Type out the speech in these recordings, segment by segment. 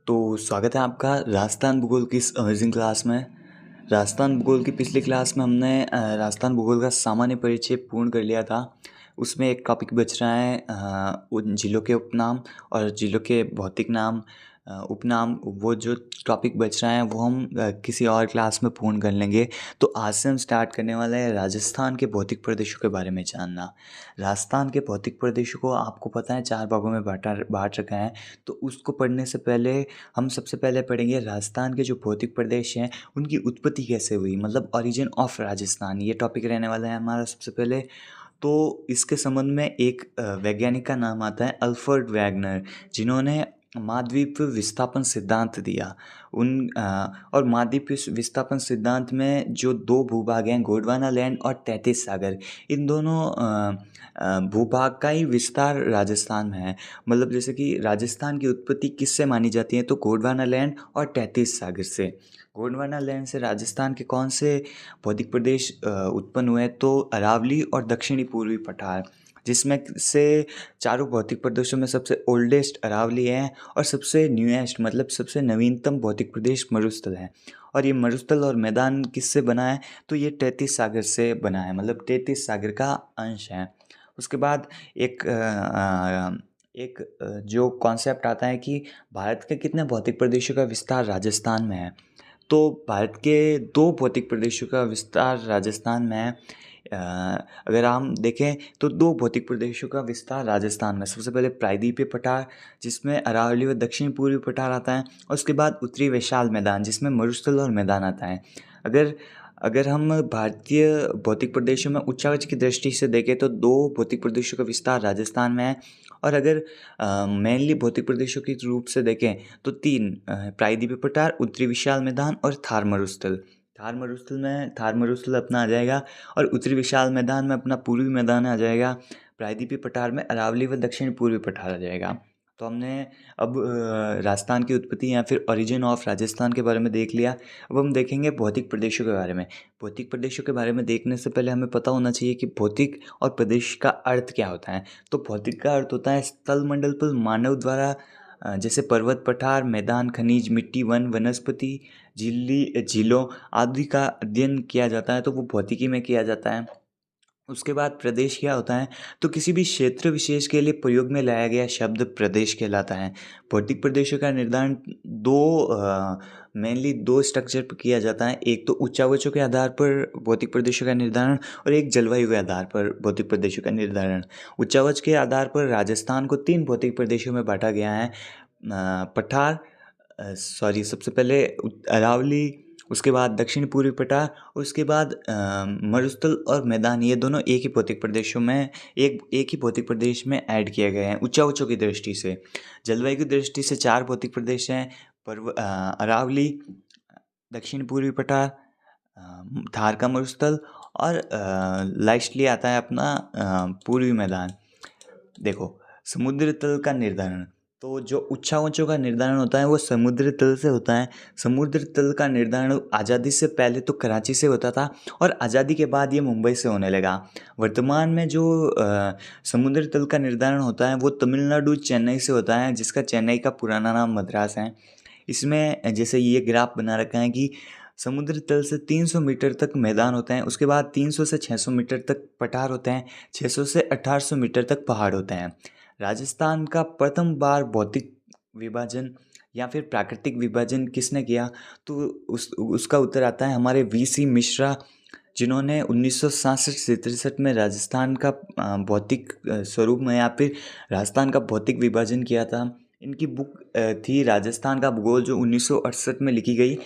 तो स्वागत है आपका राजस्थान भूगोल की इस अमेजिंग क्लास में। राजस्थान भूगोल की पिछली क्लास में हमने राजस्थान भूगोल का सामान्य परिचय पूर्ण कर लिया था। उसमें एक टॉपिक बच रहा है उन जिलों के उपनाम और जिलों के भौतिक नाम, उपनाम। वो जो टॉपिक बच रहा है वो हम किसी और क्लास में पूर्ण कर लेंगे। तो आज से हम स्टार्ट करने वाले हैं राजस्थान के भौतिक प्रदेशों के बारे में जानना। राजस्थान के भौतिक प्रदेशों को आपको पता है 4 भागों में बाँट रखा है। तो उसको पढ़ने से पहले हम सबसे पहले पढ़ेंगे राजस्थान के जो भौतिक प्रदेश हैं उनकी उत्पत्ति कैसे हुई, मतलब ओरिजिन ऑफ राजस्थान। ये टॉपिक रहने वाला है हमारा सबसे पहले। तो इसके संबंध में एक वैज्ञानिक का नाम आता है अल्फ्रेड वैगनर, जिन्होंने महाद्वीप विस्थापन सिद्धांत दिया। और महाद्वीप विस्थापन सिद्धांत में जो 2 भूभाग हैं, गोंडवाना लैंड और 33 सागर, इन दोनों भूभाग का ही विस्तार राजस्थान में है। मतलब जैसे कि राजस्थान की उत्पत्ति किससे मानी जाती है, तो गोंडवाना लैंड और 33 सागर से। गोंडवाना लैंड से राजस्थान के कौन से भौतिक प्रदेश उत्पन्न हुए, तो अरावली और दक्षिणी पूर्वी पठार, जिसमें से चारों भौतिक प्रदेशों में सबसे ओल्डेस्ट अरावली है और सबसे न्यूएस्ट मतलब सबसे नवीनतम भौतिक प्रदेश मरुस्थल है। और ये मरुस्थल और मैदान किससे बना है, तो ये 33 सागर से बना है, मतलब 33 सागर का अंश है। उसके बाद जो कॉन्सेप्ट आता है कि भारत के कितने भौतिक प्रदेशों का विस्तार राजस्थान में है, तो भारत के 2 भौतिक प्रदेशों का विस्तार राजस्थान में है। अगर हम देखें तो 2 भौतिक प्रदेशों का विस्तार राजस्थान में, सबसे पहले प्रायद्वीपीय पठार जिसमें अरावली व दक्षिण पूर्वी पठार आता है, और उसके बाद उत्तरी विशाल मैदान जिसमें मरुस्थल और मैदान आता है। अगर अगर हम भारतीय भौतिक प्रदेशों में उच्चावच की दृष्टि से देखें तो 2 भौतिक प्रदेशों का विस्तार राजस्थान में है। और अगर मेनली भौतिक प्रदेशों के रूप से देखें तो 3 प्रायद्वीपीय पठार, उत्तरी विशाल मैदान और थार मरुस्थल। थार मरुस्थल अपना आ जाएगा और उत्तरी विशाल मैदान में अपना पूर्वी मैदान आ जाएगा। प्रायद्वीपीय पठार में अरावली व दक्षिण पूर्वी पठार आ जाएगा। तो हमने अब राजस्थान की उत्पत्ति या फिर ओरिजिन ऑफ राजस्थान के बारे में देख लिया। अब हम देखेंगे भौतिक प्रदेशों के बारे में। भौतिक प्रदेशों के बारे में देखने से पहले हमें पता होना चाहिए कि भौतिक और प्रदेश का अर्थ क्या होता है। तो भौतिक का अर्थ होता है स्थल मंडल पर मानव द्वारा जैसे पर्वत, पठार, मैदान, खनिज, मिट्टी, वन, वनस्पति, झीलों आदि का अध्ययन किया जाता है, तो वो भौतिकी में किया जाता है। उसके बाद प्रदेश क्या होता है, तो किसी भी क्षेत्र विशेष के लिए प्रयोग में लाया गया शब्द प्रदेश कहलाता है। भौतिक प्रदेशों का निर्धारण मेनली 2 स्ट्रक्चर पर किया जाता है। एक तो उच्चावचों के आधार पर भौतिक प्रदेशों का निर्धारण और एक जलवायु के आधार पर भौतिक प्रदेशों का निर्धारण। उच्चावच के आधार पर राजस्थान को 3 भौतिक प्रदेशों में बांटा गया है। सबसे पहले अरावली, उसके बाद दक्षिण पूर्वी पठार, उसके बाद मरुस्थल और मैदान, ये दोनों एक ही भौतिक प्रदेशों में एक ही भौतिक प्रदेश में ऐड किए गए हैं उच्चावचों की दृष्टि से। जलवायु की दृष्टि से 4 भौतिक प्रदेश हैं, अरावली, दक्षिण पूर्वी पठार, थार का मरुस्थल और लास्टली आता है अपना पूर्वी मैदान। देखो, समुद्र तल का निर्धारण, तो जो उच्चावचों का निर्धारण होता है वो समुद्र तल से होता है। समुद्र तल का निर्धारण आज़ादी से पहले तो कराची से होता था और आज़ादी के बाद ये मुंबई से होने लगा। वर्तमान में जो समुद्र तल का निर्धारण होता है वो तमिलनाडु, चेन्नई से होता है, जिसका चेन्नई का पुराना नाम मद्रास है। इसमें जैसे ये ग्राफ बना रखा है कि समुद्र तल से 300 मीटर तक मैदान होते हैं, उसके बाद 300 से 600 मीटर तक पठार होते हैं, 600 से 1800 मीटर तक पहाड़ होते हैं। राजस्थान का प्रथम बार भौतिक विभाजन या फिर प्राकृतिक विभाजन किसने किया, तो उसका उत्तर आता है हमारे वी.सी. मिश्रा, जिन्होंने 1967 में राजस्थान का भौतिक स्वरूप में या फिर राजस्थान का भौतिक विभाजन किया था। इनकी बुक थी राजस्थान का भूगोल, जो 1968 में लिखी गई।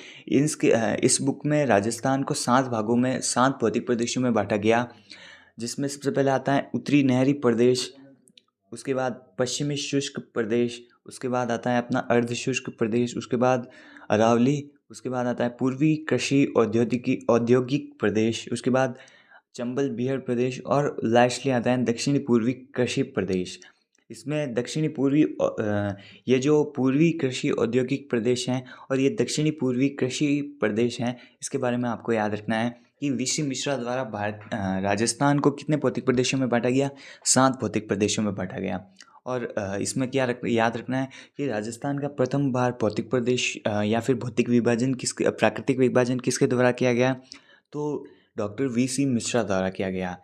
इस बुक में राजस्थान को 7 भागों में 7 भौतिक प्रदेशों में बांटा गया, जिसमें सबसे पहले आता है उत्तरी नहरी प्रदेश, उसके बाद पश्चिमी शुष्क प्रदेश, उसके बाद आता है अपना अर्ध शुष्क प्रदेश, उसके बाद अरावली, उसके बाद आता है पूर्वी कृषि औद्योगिक प्रदेश, उसके बाद चंबल बिहार प्रदेश और लास्टली आता है दक्षिणी पूर्वी कृषि प्रदेश। इसमें दक्षिणी पूर्वी ये जो पूर्वी कृषि औद्योगिक प्रदेश हैं और ये दक्षिणी पूर्वी कृषि प्रदेश हैं, इसके बारे में आपको याद रखना है कि वी.सी. मिश्रा द्वारा राजस्थान को कितने भौतिक प्रदेशों में बांटा गया, 7 भौतिक प्रदेशों में बांटा गया। और इसमें क्या याद रखना है कि राजस्थान का प्रथम बार भौतिक प्रदेश या फिर भौतिक विभाजन प्राकृतिक विभाजन किसके द्वारा किया गया, तो डॉक्टर वी.सी. मिश्रा द्वारा किया गया।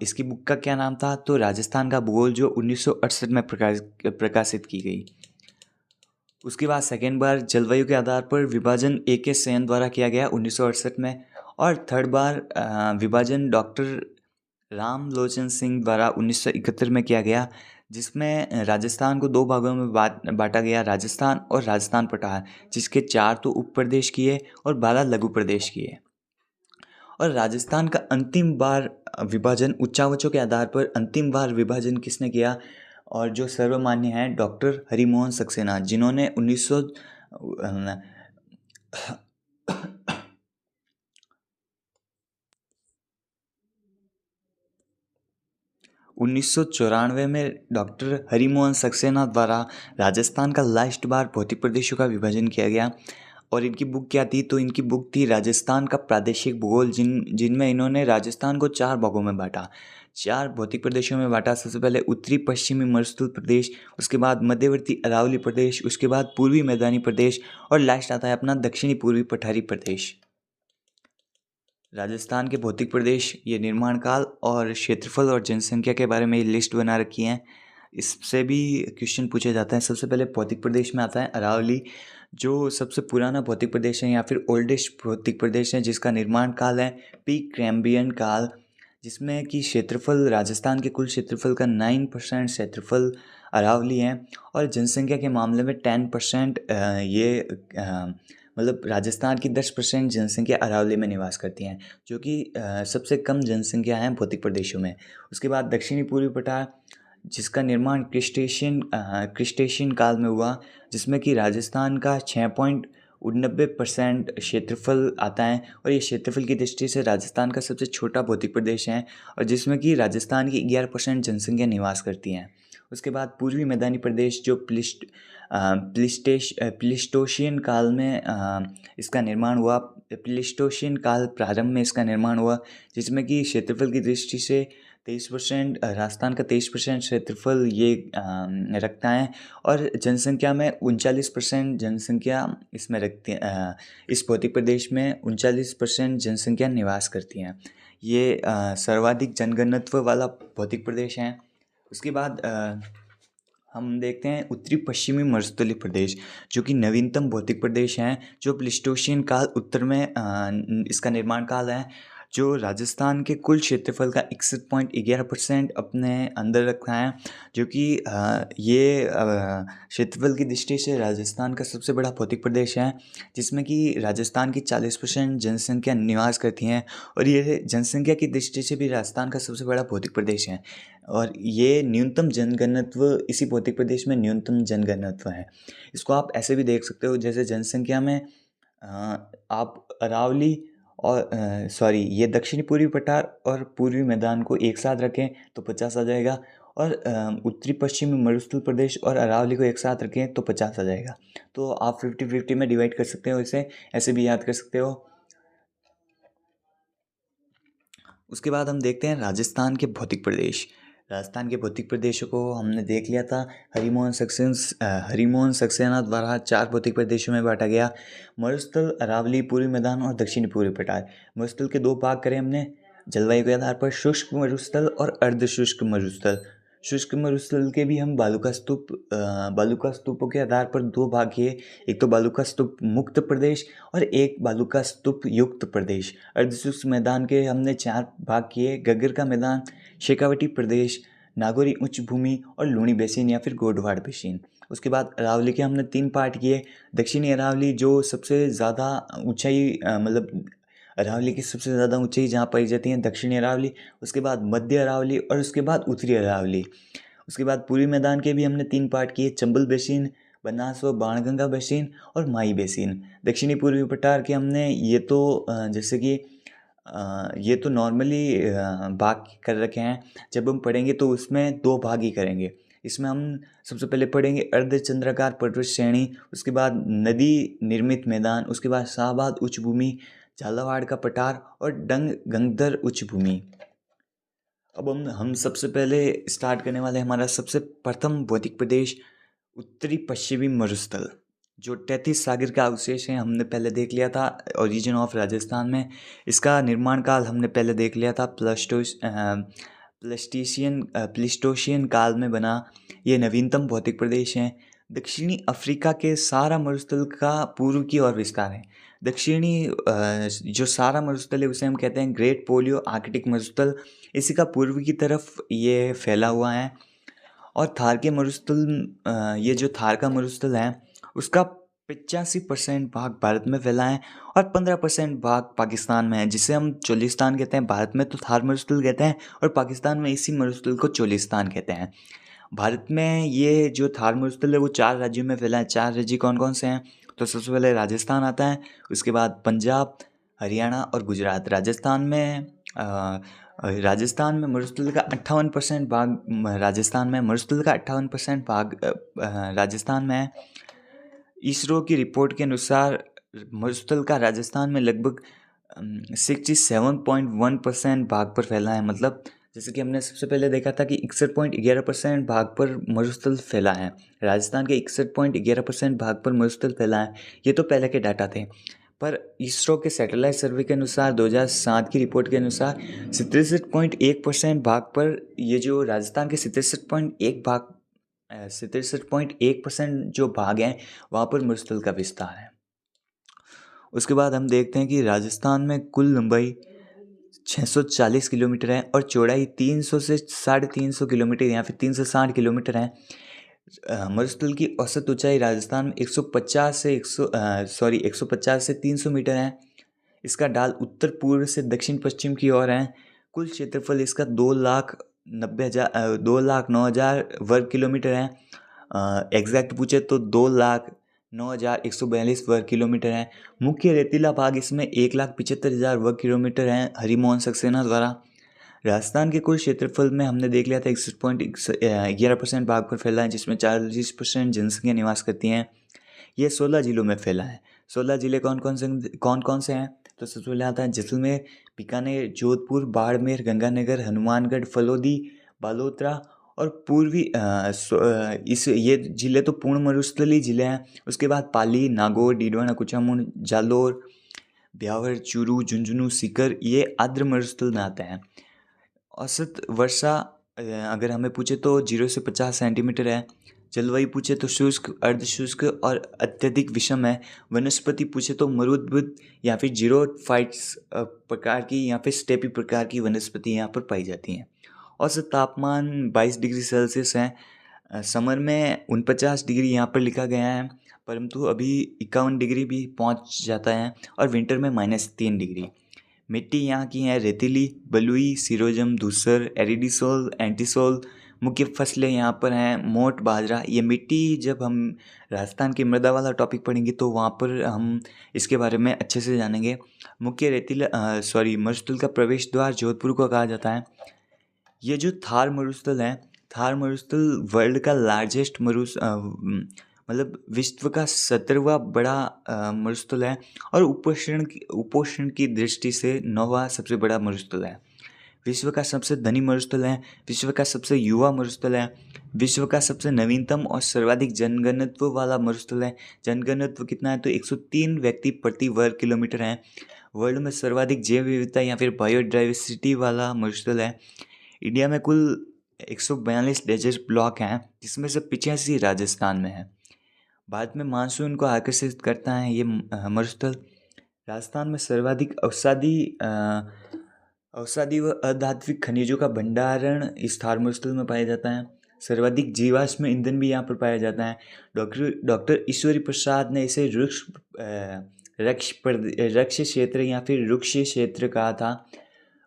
इसकी बुक का क्या नाम था, तो राजस्थान का भूगोल, जो 1968 में प्रकाशित की गई। उसके बाद सेकेंड बार जलवायु के आधार पर विभाजन A.K. सेन द्वारा किया गया 1968 में। और थर्ड बार विभाजन डॉक्टर राम लोचन सिंह द्वारा 1971 में किया गया, जिसमें राजस्थान को दो भागों में बांटा गया, राजस्थान और राजस्थान पठार, जिसके 4 तो उप प्रदेश किए और 12 लघु प्रदेश किए। और राजस्थान का अंतिम बार विभाजन उच्चावचों के आधार पर अंतिम बार विभाजन किसने किया, और जो सर्वमान्य हैं डॉक्टर हरिमोहन सक्सेना, जिन्होंने 1994 में डॉक्टर हरिमोहन सक्सेना द्वारा राजस्थान का लास्ट बार भौतिक प्रदेशों का विभाजन किया गया। और इनकी बुक क्या थी, तो इनकी बुक थी राजस्थान का प्रादेशिक भूगोल, जिनमें इन्होंने राजस्थान को 4 भागों में बांटा, 4 भौतिक प्रदेशों में बांटा। सबसे पहले उत्तरी पश्चिमी मरुस्थल प्रदेश, उसके बाद मध्यवर्ती अरावली प्रदेश, उसके बाद पूर्वी मैदानी प्रदेश, और लास्ट आता है अपना दक्षिणी पूर्वी पठारी प्रदेश। राजस्थान के भौतिक प्रदेश, ये निर्माण काल और क्षेत्रफल और जनसंख्या के बारे में ये लिस्ट बना रखी है। इससे भी क्वेश्चन पूछे जाते हैं। सबसे पहले भौतिक प्रदेश में आता है अरावली, जो सबसे पुराना भौतिक प्रदेश है या फिर ओल्डेस्ट भौतिक प्रदेश है, जिसका निर्माण काल है प्री कैम्ब्रियन काल, जिसमें कि क्षेत्रफल राजस्थान के कुल क्षेत्रफल का 9% क्षेत्रफल अरावली है। और जनसंख्या के मामले में 10% ये मतलब राजस्थान की 10% जनसंख्या अरावली में निवास करती हैं, जो कि सबसे कम जनसंख्या है भौतिक प्रदेशों में। उसके बाद दक्षिणी पूर्वी पठार, जिसका निर्माण क्रिस्टेशियन काल में हुआ, जिसमें कि राजस्थान का 6.89% क्षेत्रफल आता है, और ये क्षेत्रफल की दृष्टि से राजस्थान का सबसे छोटा भौतिक प्रदेश है, और जिसमें कि राजस्थान की 11% जनसंख्या निवास करती हैं। उसके बाद पूर्वी मैदानी प्रदेश, जो प्लिस्टोशियन काल में इसका निर्माण हुआ, प्लिस्टोशियन काल प्रारंभ में इसका निर्माण हुआ, जिसमें कि क्षेत्रफल की दृष्टि से 23%, राजस्थान का 23% क्षेत्रफल ये रखता है, और जनसंख्या में 39% जनसंख्या इसमें रखती है। इस भौतिक प्रदेश में 39% जनसंख्या निवास करती हैं। ये सर्वाधिक जनघनत्व वाला भौतिक प्रदेश है। उसके बाद हम देखते हैं उत्तरी पश्चिमी मरुस्थलीय प्रदेश, जो कि नवीनतम भौतिक प्रदेश हैं, जो प्लिस्टोशियन काल उत्तर में इसका निर्माण काल है, जो राजस्थान के कुल क्षेत्रफल का 61.11% अपने अंदर रखा है, जो कि ये क्षेत्रफल की दृष्टि से राजस्थान का सबसे बड़ा भौतिक प्रदेश है, जिसमें कि राजस्थान की 40% जनसंख्या निवास करती हैं, और ये जनसंख्या की दृष्टि से भी राजस्थान का सबसे बड़ा भौतिक प्रदेश है। और ये न्यूनतम जनघनत्व, इसी भौतिक प्रदेश में न्यूनतम जनघनत्व है। इसको आप ऐसे भी देख सकते हो, जैसे जनसंख्या में आप अरावली और ये दक्षिणी पूर्वी पठार और पूर्वी मैदान को एक साथ रखें तो 50 आ जाएगा, और उत्तरी पश्चिमी मरुस्थल प्रदेश और अरावली को एक साथ रखें तो 50 आ जाएगा। तो आप 50-50 में डिवाइड कर सकते हो, इसे ऐसे भी याद कर सकते हो। उसके बाद हम देखते हैं राजस्थान के भौतिक प्रदेश। राजस्थान के भौतिक प्रदेशों को हमने देख लिया था। हरिमोहन सक्सेना द्वारा 4 भौतिक प्रदेशों में बांटा गया, मरुस्थल, अरावली, पूर्वी मैदान और दक्षिणी पूर्वी पठार। मरुस्थल के 2 भाग करे हमने जलवायु के आधार पर, शुष्क मरुस्थल और अर्धशुष्क मरुस्थल। शुष्क मरुस्थल के भी हम बालुका स्तूपों के आधार पर 2 भाग किए, एक तो बालुका स्तूप मुक्त प्रदेश और एक बालुका स्तूप युक्त प्रदेश। अर्धशुष्क मैदान के हमने 4 भाग किए, गग्गर का मैदान, शेखावटी प्रदेश, नागौरी उच्च भूमि और लूणी बेसिन या फिर गोडवाड़ बेसिन। उसके बाद अरावली के हमने 3 पार्ट किए, दक्षिणी अरावली, जो सबसे ज़्यादा ऊंचाई मतलब अरावली की सबसे ज़्यादा ऊंचाई जहाँ पाई जाती है दक्षिणी अरावली, उसके बाद मध्य अरावली और उसके बाद उत्तरी अरावली। उसके बाद पूर्वी मैदान के भी हमने 3 पार्ट किए, चंबल बेसिन, बनास व बाणगंगा बेसिन और माई बेसिन। दक्षिणी पूर्वी पठार के हमने ये तो जैसे कि ये तो नॉर्मली भाग कर रखे हैं, जब हम पढ़ेंगे तो उसमें 2 भाग ही करेंगे। इसमें हम सबसे पहले पढ़ेंगे अर्धचंद्राकार पर्वत श्रेणी, उसके बाद नदी निर्मित मैदान, उसके बाद शाहबाद उच्च भूमि, झालावाड़ का पठार और गंगधर उच्च भूमि। अब हम सबसे पहले स्टार्ट करने वाले हमारा सबसे प्रथम भौतिक प्रदेश उत्तरी पश्चिमी मरुस्थल, जो 33 सागर का अवशेष है, हमने पहले देख लिया था ओरिजिन ऑफ राजस्थान में। इसका निर्माण काल हमने पहले देख लिया था प्लेस्टोशियन काल में बना। ये नवीनतम भौतिक प्रदेश है। दक्षिणी अफ्रीका के सारा मरुस्थल का पूर्व की ओर विस्तार है। दक्षिणी जो सारा मरुस्थल है उसे हम कहते हैं ग्रेट पोलियो आर्कटिक मरुस्थल। इसी का पूर्व की तरफ ये फैला हुआ है। और थार के मरुस्थल, ये जो थार का मरुस्थल है उसका 85% भाग भारत में फैला है और 15% भाग पाकिस्तान में है, जिसे हम चोलिस्तान कहते हैं। भारत में तो थार मरुस्थल कहते हैं और पाकिस्तान में इसी मरुस्थल को चोलिस्तान कहते हैं। भारत में ये जो थार मरुस्थल है वो 4 राज्यों में फैला है। 4 राज्य कौन कौन से हैं? तो सबसे पहले राजस्थान आता है, उसके बाद पंजाब, हरियाणा और गुजरात। राजस्थान में मरुस्थल का 58% भाग राजस्थान में मरुस्थल का 58% भाग राजस्थान में है। इसरो की रिपोर्ट के अनुसार मरुस्थल का राजस्थान में लगभग 67.1% भाग पर फैला है। मतलब जैसे कि हमने सबसे पहले देखा था कि 61.11% भाग पर मरुस्थल फैला है। राजस्थान के 61.11% भाग पर मरुस्थल फैला है। ये तो पहले के डाटा थे, पर इसरो के सैटेलाइट सर्वे के अनुसार 2007 की रिपोर्ट के अनुसार 67.1% भाग पर ये जो राजस्थान के 67.1% जो भाग हैं वहाँ पर मरुस्थल का विस्तार है। उसके बाद हम देखते हैं कि राजस्थान में कुल लंबाई 640 किलोमीटर है और चौड़ाई 300 से 350 किलोमीटर या फिर 360 किलोमीटर है। मरुस्थल की औसत ऊंचाई राजस्थान में 150 से 300 मीटर है। इसका ढाल उत्तर पूर्व से दक्षिण पश्चिम की ओर है। कुल क्षेत्रफल इसका 2,09,000 वर्ग किलोमीटर है। एग्जैक्ट पूछे तो 2,09,142 वर्ग किलोमीटर है। मुख्य रेतीला भाग इसमें 1,75,000 वर्ग किलोमीटर है हरिमोहन सक्सेना द्वारा। राजस्थान के कुल क्षेत्रफल में हमने देख लिया था 61.11% भाग पर फैला है, जिसमें 40% जनसंख्या निवास करती हैं। ये 16 जिलों में फैला है। 16 जिले कौन कौन से हैं? तो सबसे पहले आता है जैसलमेर, बीकानेर, जोधपुर, बाड़मेर, गंगानगर, हनुमानगढ़, फलोदी, बालोतरा और ये जिले तो पूर्ण मरुस्थलीय जिले हैं। उसके बाद पाली, नागौर, डीडवाना, कुचामन, जालोर, ब्यावर, चूरू, झुंझुनू, सीकर ये आर्द्र मरुस्थल में आते हैं। औसत वर्षा अगर हमें पूछे तो 0 से 50 सेंटीमीटर है। जलवायु पूछे तो शुष्क, अर्धशुष्क और अत्यधिक विषम है। वनस्पति पूछे तो मरुद्भिद या फिर जीरोफाइट्स प्रकार की या फिर स्टेपी प्रकार की वनस्पति यहाँ पर पाई जाती हैं। औसत तापमान 22 डिग्री सेल्सियस है। समर में 49 डिग्री यहाँ पर लिखा गया है, परंतु अभी 51 डिग्री भी पहुँच जाता है और विंटर में -3 डिग्री। मिट्टी यहाँ की है रेतीली, बलुई, सिरोजम, धूसर, एरिडिसोल, एंटीसोल। मुख्य फसलें यहाँ पर हैं मोट, बाजरा। ये मिट्टी जब हम राजस्थान की मृदा वाला टॉपिक पढ़ेंगे तो वहाँ पर हम इसके बारे में अच्छे से जानेंगे। मुख्य मरुस्थल का प्रवेश द्वार जोधपुर को कहा जाता है। ये जो थार मरुस्थल है, थार मरुस्थल वर्ल्ड का लार्जेस्ट मतलब विश्व का 17वां बड़ा मरुस्थल है और उपोष्ण की दृष्टि से 9वां सबसे बड़ा मरुस्थल है। विश्व का सबसे धनी मरुस्थल है, विश्व का सबसे युवा मरुस्थल है, विश्व का सबसे नवीनतम और सर्वाधिक जनघनत्व वाला मरुस्थल है। जनघनत्व कितना है? तो 103 व्यक्ति प्रति वर्ग किलोमीटर है। वर्ल्ड में सर्वाधिक जैव विविधता या फिर बायोडाइवर्सिटी वाला मरुस्थल है। इंडिया में कुल 142 डेजर्ट ब्लॉक हैं, जिसमें से 85 राजस्थान में है। भारत में मानसून को आकर्षित करता है ये मरुस्थल। राजस्थान में सर्वाधिक औषधि व अधात्विक खनिजों का भंडारण इस थार मरुस्थल में पाया जाता है। सर्वाधिक जीवाश्म ईंधन भी यहाँ पर पाया जाता है। डॉक्टर ईश्वरी प्रसाद ने इसे रक्ष क्षेत्र या फिर रुक्ष क्षेत्र कहा था।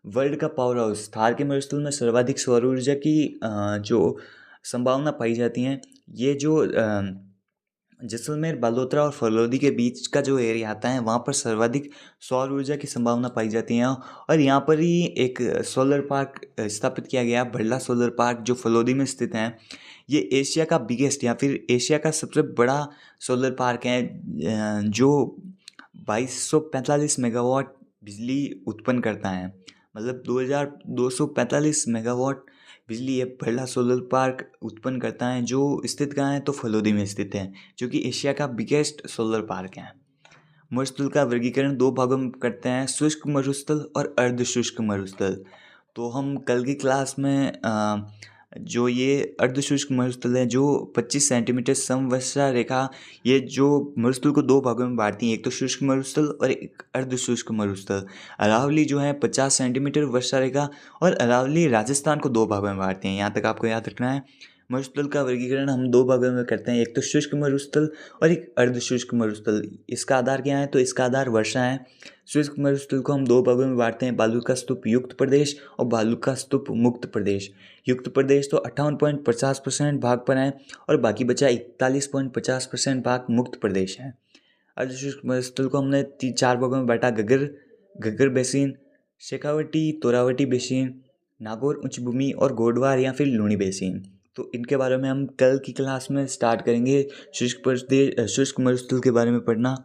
वर्ल्ड का पावर हाउस थार के मरुस्थल में सर्वाधिक सौर ऊर्जा की जो संभावना पाई जाती है। ये जो जैसलमेर, बालोतरा और फलोदी के बीच का जो एरिया आता है वहाँ पर सर्वाधिक सौर ऊर्जा की संभावना पाई जाती है। और यहाँ पर ही एक सोलर पार्क स्थापित किया गया, भरला सोलर पार्क, जो फलोदी में स्थित है। ये एशिया का बिगेस्ट या फिर एशिया का सबसे बड़ा सोलर पार्क है, जो 2245 मेगावाट बिजली उत्पन्न करता है। मतलब 2245 मेगावाट बिजली ये पहला सोलर पार्क उत्पन्न करता है, जो स्थित कहाँ है, तो फलोदी में स्थित है, जो कि एशिया का बिगेस्ट सोलर पार्क है। मरुस्थल का वर्गीकरण दो भागों में करते हैं, शुष्क मरुस्थल और अर्ध शुष्क मरुस्थल। तो हम कल की क्लास में जो ये अर्ध शुष्क मरुस्थल है, जो 25 सेंटीमीटर समवर्षा रेखा, ये जो मरुस्थल को दो भागों में बांटती है, एक तो शुष्क मरुस्थल और एक अर्ध शुष्क मरुस्थल। अरावली जो है 50 सेंटीमीटर वर्षा रेखा और अरावली राजस्थान को दो भागों में बांटती हैं। यहाँ तक आपको याद रखना है। मरुस्थल का वर्गीकरण हम दो भागों में करते हैं, एक तो शुष्क मरुस्थल और एक अर्ध शुष्क मरुस्थल। इसका आधार क्या है, तो इसका आधार वर्षा है। शुष्क मरुस्थल को हम दो भागों में बांटते हैं, बालू का स्तूप युक्त प्रदेश और बालू का स्तूप मुक्त प्रदेश। युक्त प्रदेश तो 58.50% भाग पर है और बाकी बचा 41.50% भाग मुक्त प्रदेश है। अर्धशुष्क मरुस्थल को हमने चार भागों में बांटा, घग्गर बेसिन, शेखावटी तोरावटी बेसिन, नागौर उच्च भूमि और गोडवार या फिर लूणी बेसिन। तो इनके बारे में हम कल की क्लास में स्टार्ट करेंगे, शुष्क मरुस्थल के बारे में पढ़ना।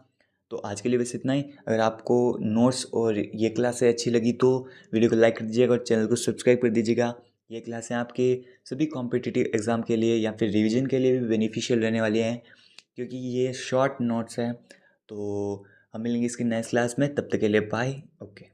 तो आज के लिए बस इतना ही। अगर आपको नोट्स और ये क्लासें अच्छी लगी तो वीडियो को लाइक कर दीजिएगा और चैनल को सब्सक्राइब कर दीजिएगा। ये क्लासें आपके सभी कॉम्पिटिटिव एग्ज़ाम के लिए या फिर रिवीजन के लिए भी बेनिफिशियल रहने वाली हैं, क्योंकि ये शॉर्ट नोट्स हैं। तो हम मिलेंगे इसकी नेक्स्ट क्लास में, तब तक के लिए बाय। ओके।